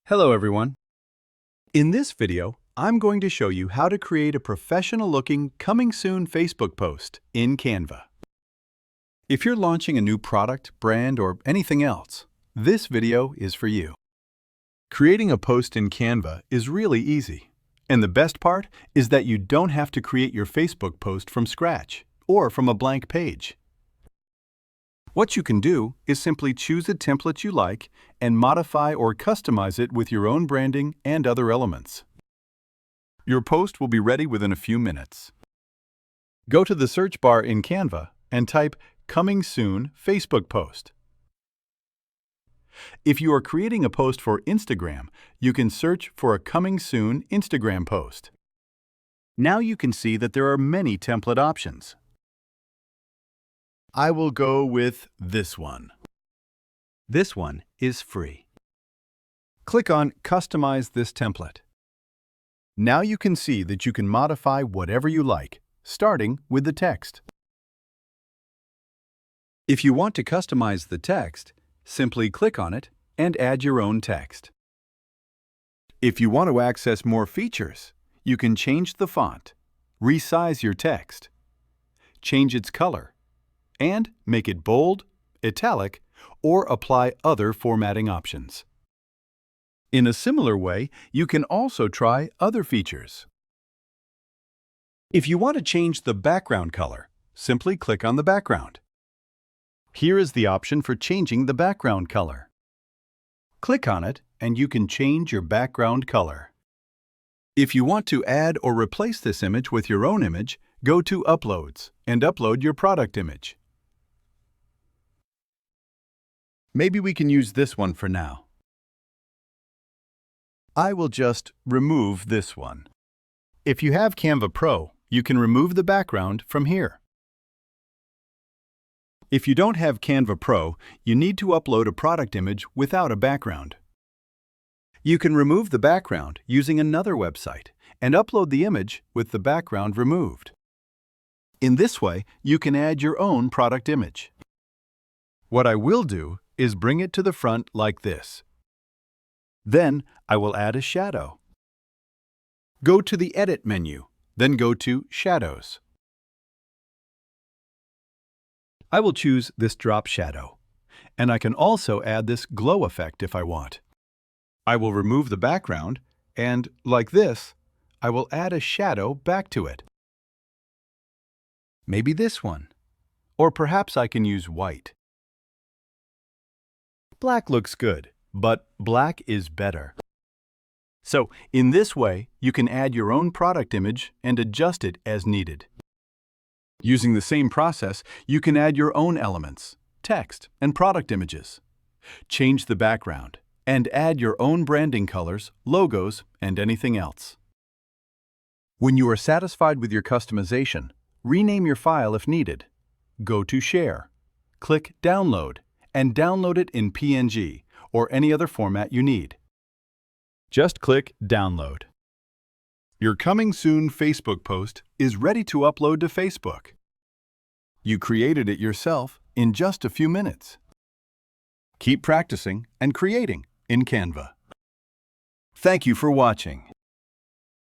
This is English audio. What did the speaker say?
Hello everyone. In this video, I'm going to show you how to create a professional-looking coming soon Facebook post in Canva. If you're launching a new product, brand, or anything else, this video is for you. Creating a post in Canva is really easy. And the best part is that you don't have to create your Facebook post from scratch or from a blank page. What you can do is simply choose a template you like and modify or customize it with your own branding and other elements. Your post will be ready within a few minutes. Go to the search bar in Canva and type "Coming Soon Facebook Post." If you are creating a post for Instagram, you can search for a Coming Soon Instagram post. Now you can see that there are many template options. I will go with this one. This one is free. Click on Customize this template. Now you can see that you can modify whatever you like, starting with the text. If you want to customize the text, simply click on it and add your own text. If you want to access more features, you can change the font, resize your text, change its color, and make it bold, italic, or apply other formatting options. In a similar way, you can also try other features. If you want to change the background color, simply click on the background. Here is the option for changing the background color. Click on it and you can change your background color. If you want to add or replace this image with your own image, go to Uploads and upload your product image. Maybe we can use this one for now. I will just remove this one. If you have Canva Pro, you can remove the background from here. If you don't have Canva Pro, you need to upload a product image without a background. You can remove the background using another website and upload the image with the background removed. In this way, you can add your own product image. What I will do is bring it to the front like this. Then I will add a shadow. Go to the Edit menu, then go to Shadows. I will choose this drop shadow, and I can also add this glow effect if I want. I will remove the background, and like this, I will add a shadow back to it. Maybe this one, or perhaps I can use white. Black looks good, but black is better. So, in this way, you can add your own product image and adjust it as needed. Using the same process, you can add your own elements, text, and product images. Change the background, and add your own branding colors, logos, and anything else. When you are satisfied with your customization, rename your file if needed. Go to Share, click Download, and download it in PNG or any other format you need. Just click Download. Your Coming Soon Facebook post is ready to upload to Facebook. You created it yourself in just a few minutes. Keep practicing and creating in Canva. Thank you for watching.